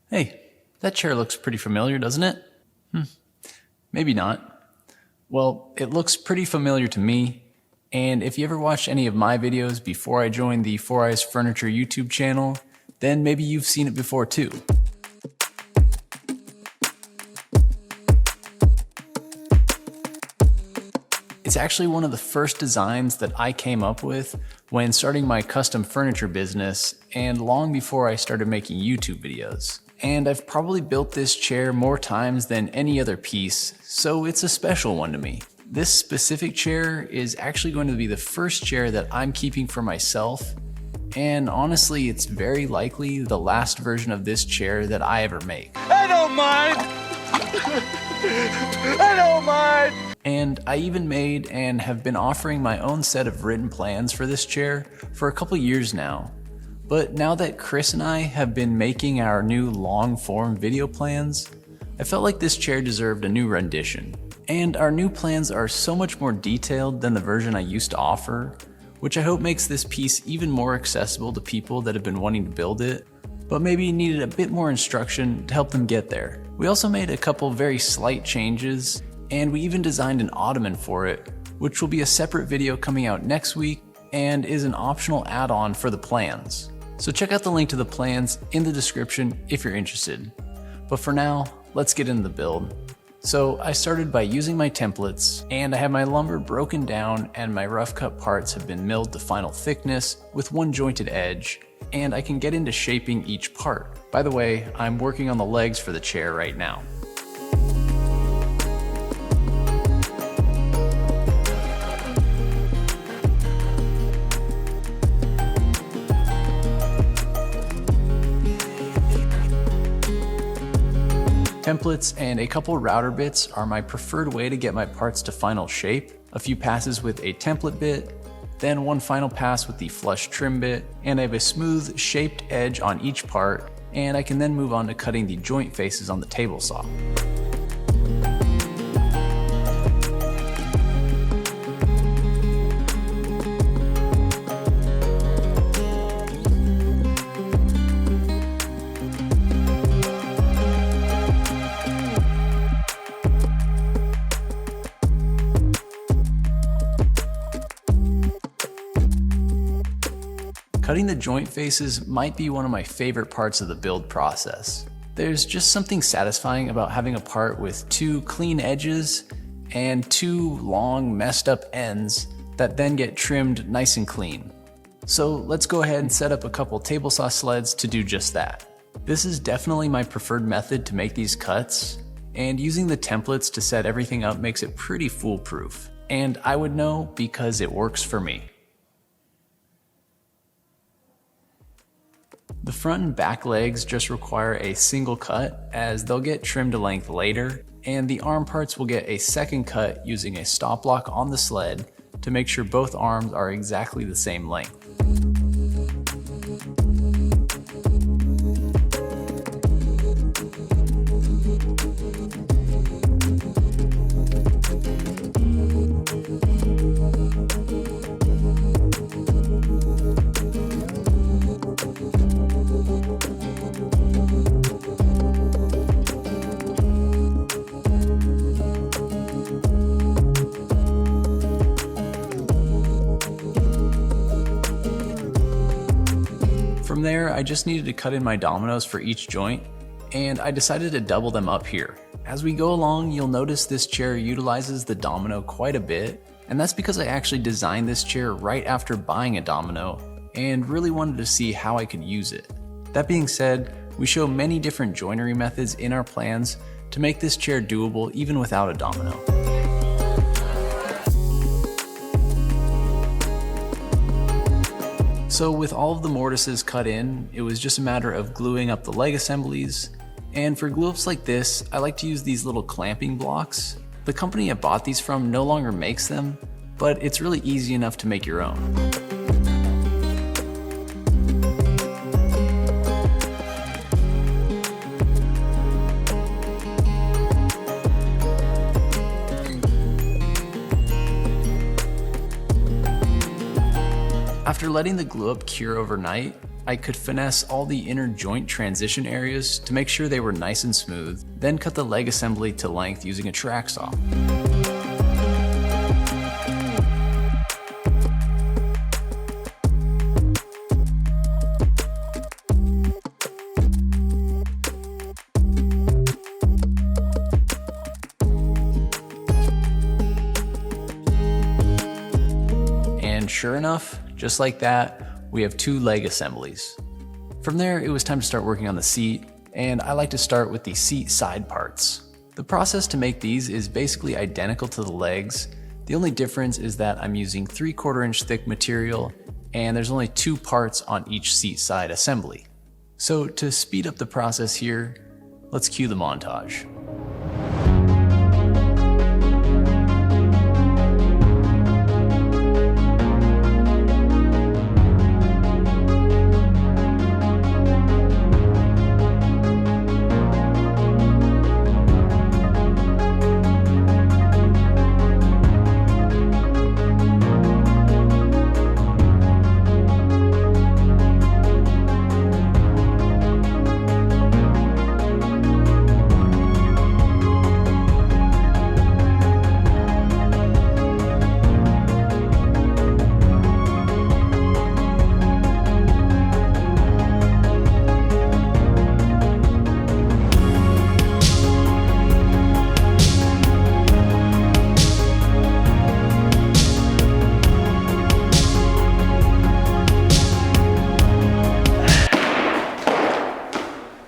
Hey, that chair looks pretty familiar, doesn't it? Maybe not. Well, it looks pretty familiar to me, and if you ever watched any of my videos before I joined the Four Eyes Furniture YouTube channel, then maybe you've seen it before too. It's actually one of the first designs that I came up with when starting my custom furniture business and long before I started making YouTube videos. And I've probably built this chair more times than any other piece, so it's a special one to me. This specific chair is actually going to be the first chair that I'm keeping for myself, and honestly, it's very likely the last version of this chair that I ever make. I don't mind! I don't mind! And I even made and have been offering my own set of written plans for this chair for a couple years now. But now that Chris and I have been making our new long-form video plans, I felt like this chair deserved a new rendition. And our new plans are so much more detailed than the version I used to offer, which I hope makes this piece even more accessible to people that have been wanting to build it, but maybe needed a bit more instruction to help them get there. We also made a couple very slight changes, and we even designed an ottoman for it, which will be a separate video coming out next week and is an optional add-on for the plans. So check out the link to the plans in the description if you're interested. But for now, let's get into the build. So I started by using my templates, and I have my lumber broken down and my rough cut parts have been milled to final thickness with one jointed edge, and I can get into shaping each part. By the way, I'm working on the legs for the chair right now. Templates and a couple router bits are my preferred way to get my parts to final shape. A few passes with a template bit, then one final pass with the flush trim bit, and I have a smooth shaped edge on each part, and I can then move on to cutting the joint faces on the table saw. Cutting the joint faces might be one of my favorite parts of the build process. There's just something satisfying about having a part with two clean edges and two long messed up ends that then get trimmed nice and clean. So let's go ahead and set up a couple table saw sleds to do just that. This is definitely my preferred method to make these cuts, and using the templates to set everything up makes it pretty foolproof. And I would know because it works for me. The front and back legs just require a single cut, as they'll get trimmed to length later, and the arm parts will get a second cut using a stop block on the sled to make sure both arms are exactly the same length. From there, I just needed to cut in my dominoes for each joint, and I decided to double them up here. As we go along, you'll notice this chair utilizes the domino quite a bit, and that's because I actually designed this chair right after buying a domino and really wanted to see how I could use it. That being said, we show many different joinery methods in our plans to make this chair doable even without a domino. So with all of the mortises cut in, it was just a matter of gluing up the leg assemblies. And for glue ups like this, I like to use these little clamping blocks. The company I bought these from no longer makes them, but it's really easy enough to make your own. After letting the glue up cure overnight, I could finesse all the inner joint transition areas to make sure they were nice and smooth, then cut the leg assembly to length using a track saw. And sure enough, just like that, we have 2 leg assemblies. From there, it was time to start working on the seat, and I like to start with the seat side parts. The process to make these is basically identical to the legs. The only difference is that I'm using 3/4 inch thick material, and there's only 2 parts on each seat side assembly. So to speed up the process here, let's cue the montage.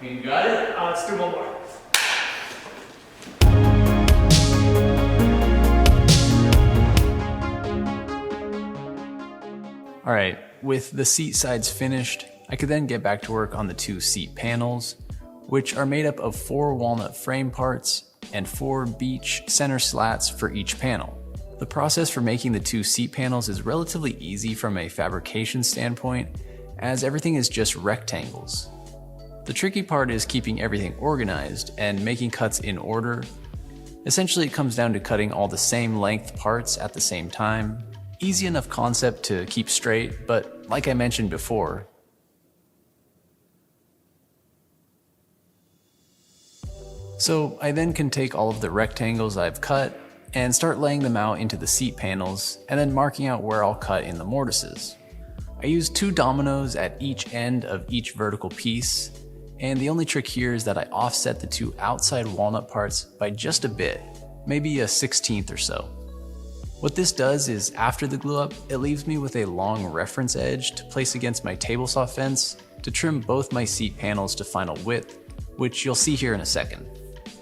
You got it? Let's do one more. Alright, with the seat sides finished, I could then get back to work on the 2 seat panels, which are made up of 4 walnut frame parts and 4 beech center slats for each panel. The process for making the 2 seat panels is relatively easy from a fabrication standpoint, as everything is just rectangles. The tricky part is keeping everything organized and making cuts in order. Essentially, it comes down to cutting all the same length parts at the same time. Easy enough concept to keep straight, but like I mentioned before, so I then can take all of the rectangles I've cut and start laying them out into the seat panels and then marking out where I'll cut in the mortises. I use 2 dominoes at each end of each vertical piece, and the only trick here is that I offset the 2 outside walnut parts by just a bit, maybe a 1/16 or so. What this does is, after the glue up, it leaves me with a long reference edge to place against my table saw fence to trim both my seat panels to final width, which you'll see here in a second.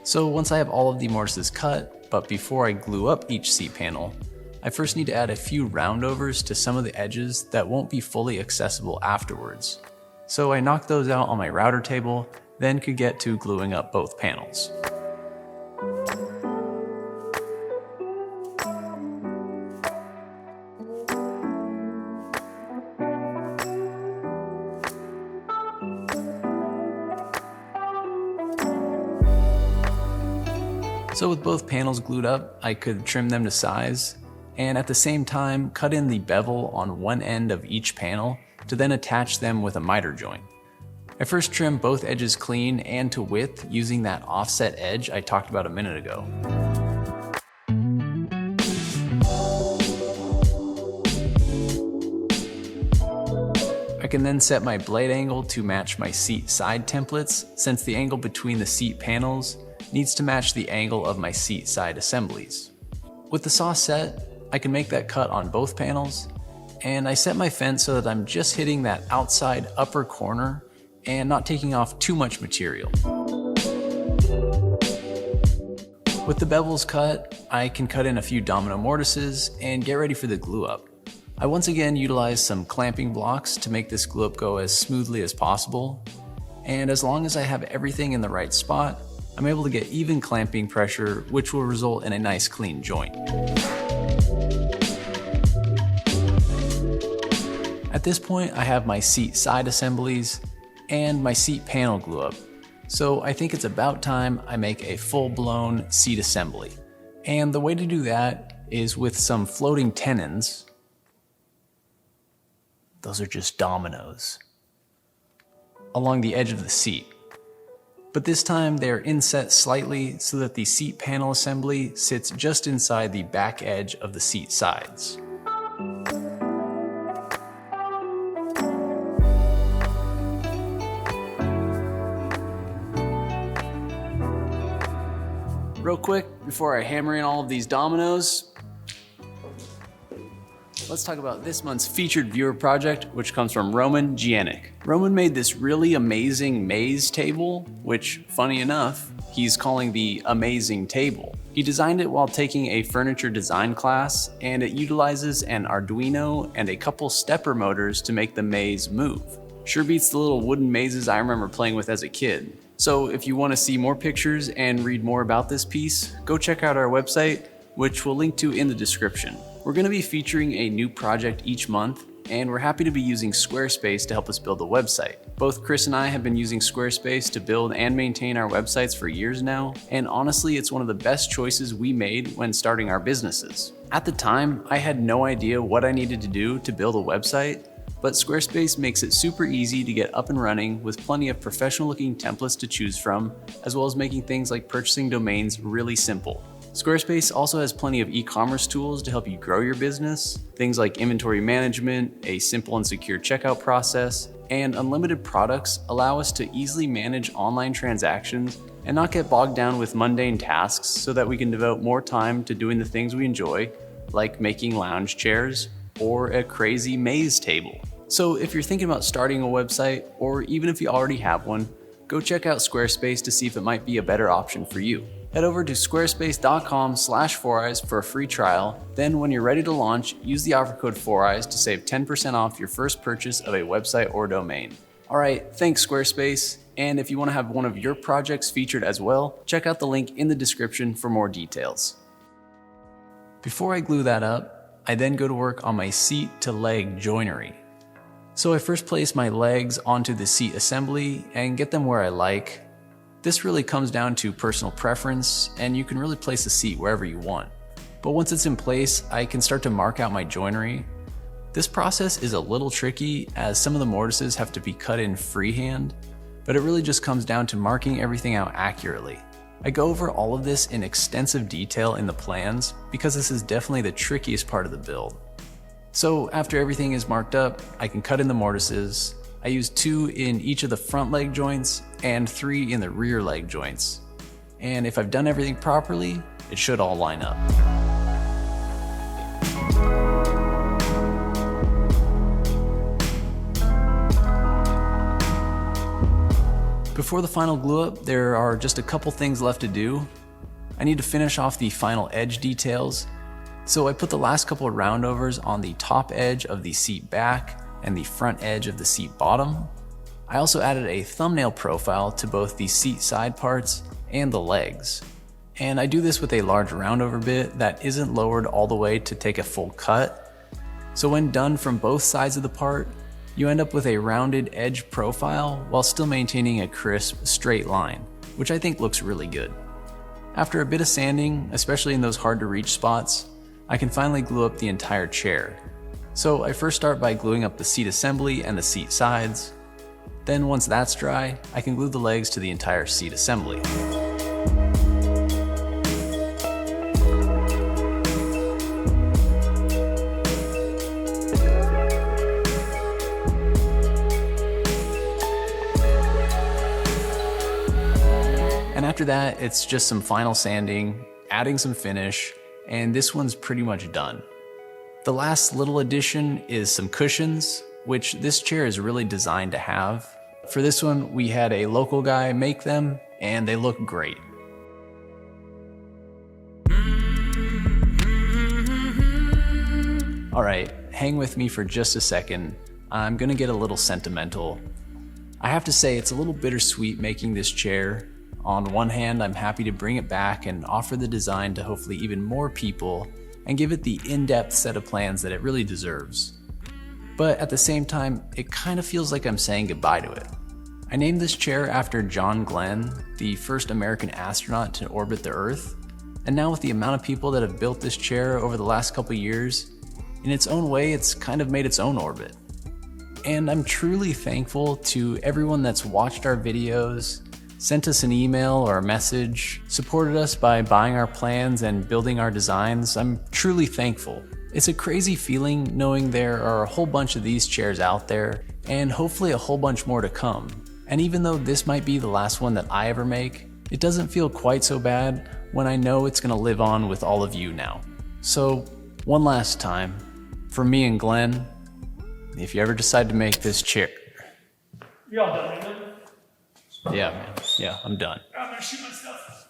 So once I have all of the mortises cut, but before I glue up each seat panel, I first need to add a few roundovers to some of the edges that won't be fully accessible afterwards. So I knocked those out on my router table, then could get to gluing up both panels. So with both panels glued up, I could trim them to size, and at the same time cut in the bevel on one end of each panel to then attach them with a miter joint. I first trimmed both edges clean and to width using that offset edge I talked about a minute ago. I can then set my blade angle to match my seat side templates, since the angle between the seat panels needs to match the angle of my seat side assemblies. With the saw set, I can make that cut on both panels, and I set my fence so that I'm just hitting that outside upper corner and not taking off too much material. With the bevels cut, I can cut in a few domino mortises and get ready for the glue up. I once again utilized some clamping blocks to make this glue up go as smoothly as possible, and as long as I have everything in the right spot, I'm able to get even clamping pressure, which will result in a nice clean joint. At this point, I have my seat side assemblies and my seat panel glue up, so I think it's about time I make a full-blown seat assembly. And the way to do that is with some floating tenons. Those are just dominoes. along the edge of the seat. But this time they're inset slightly so that the seat panel assembly sits just inside the back edge of the seat sides. Real quick, before I hammer in all of these dominoes, let's talk about this month's featured viewer project, which comes from Roman Giannik. Roman made this really amazing maze table, which, funny enough, he's calling the Amazing Table. He designed it while taking a furniture design class, and it utilizes an Arduino and a couple stepper motors to make the maze move. Sure beats the little wooden mazes I remember playing with as a kid. So if you want to see more pictures and read more about this piece, go check out our website, which we'll link to in the description. We're going to be featuring a new project each month, and we're happy to be using Squarespace to help us build the website. Both Chris and I have been using Squarespace to build and maintain our websites for years now, and honestly, it's one of the best choices we made when starting our businesses. At the time, I had no idea what I needed to do to build a website, but Squarespace makes it super easy to get up and running with plenty of professional looking templates to choose from, as well as making things like purchasing domains really simple. Squarespace also has plenty of e-commerce tools to help you grow your business, things like inventory management, a simple and secure checkout process, and unlimited products allow us to easily manage online transactions and not get bogged down with mundane tasks so that we can devote more time to doing the things we enjoy, like making lounge chairs or a crazy maze table. So if you're thinking about starting a website, or even if you already have one, go check out Squarespace to see if it might be a better option for you. Head over to squarespace.com/4eyes for a free trial. Then when you're ready to launch, use the offer code 4eyes to save 10% off your first purchase of a website or domain. All right, thanks Squarespace. And if you want to have one of your projects featured as well, check out the link in the description for more details. Before I glue that up, I then go to work on my seat to leg joinery. So I first place my legs onto the seat assembly and get them where I like. This really comes down to personal preference, and you can really place the seat wherever you want. But once it's in place, I can start to mark out my joinery. This process is a little tricky as some of the mortises have to be cut in freehand, but it really just comes down to marking everything out accurately. I go over all of this in extensive detail in the plans because this is definitely the trickiest part of the build. So after everything is marked up, I can cut in the mortises. I use 2 in each of the front leg joints and 3 in the rear leg joints. And if I've done everything properly, it should all line up. Before the final glue up, there are just a couple things left to do. I need to finish off the final edge details. So I put the last couple of roundovers on the top edge of the seat back and the front edge of the seat bottom. I also added a thumbnail profile to both the seat side parts and the legs. And I do this with a large roundover bit that isn't lowered all the way to take a full cut. So when done from both sides of the part, you end up with a rounded edge profile while still maintaining a crisp, straight line, which I think looks really good. After a bit of sanding, especially in those hard to reach spots, I can finally glue up the entire chair. So I first start by gluing up the seat assembly and the seat sides. Then once that's dry, I can glue the legs to the entire seat assembly. And after that, it's just some final sanding, adding some finish, and this one's pretty much done. The last little addition is some cushions, which this chair is really designed to have. For this one, we had a local guy make them, and they look great. All right, hang with me for just a second. I'm gonna get a little sentimental. I have to say it's a little bittersweet making this chair. On one hand, I'm happy to bring it back and offer the design to hopefully even more people and give it the in-depth set of plans that it really deserves. But at the same time, it kind of feels like I'm saying goodbye to it. I named this chair after John Glenn, the first American astronaut to orbit the Earth, and now with the amount of people that have built this chair over the last couple years, in its own way, it's kind of made its own orbit. And I'm truly thankful to everyone that's watched our videos, sent us an email or a message, supported us by buying our plans and building our designs. I'm truly thankful. It's a crazy feeling knowing there are a whole bunch of these chairs out there, and hopefully a whole bunch more to come. And even though this might be the last one that I ever make, it doesn't feel quite so bad when I know it's gonna live on with all of you now. So, one last time, from me and Glenn, if you ever decide to make this chair. You all done, man? Yeah, man. Yeah, I'm done. I'm gonna shoot my stuff.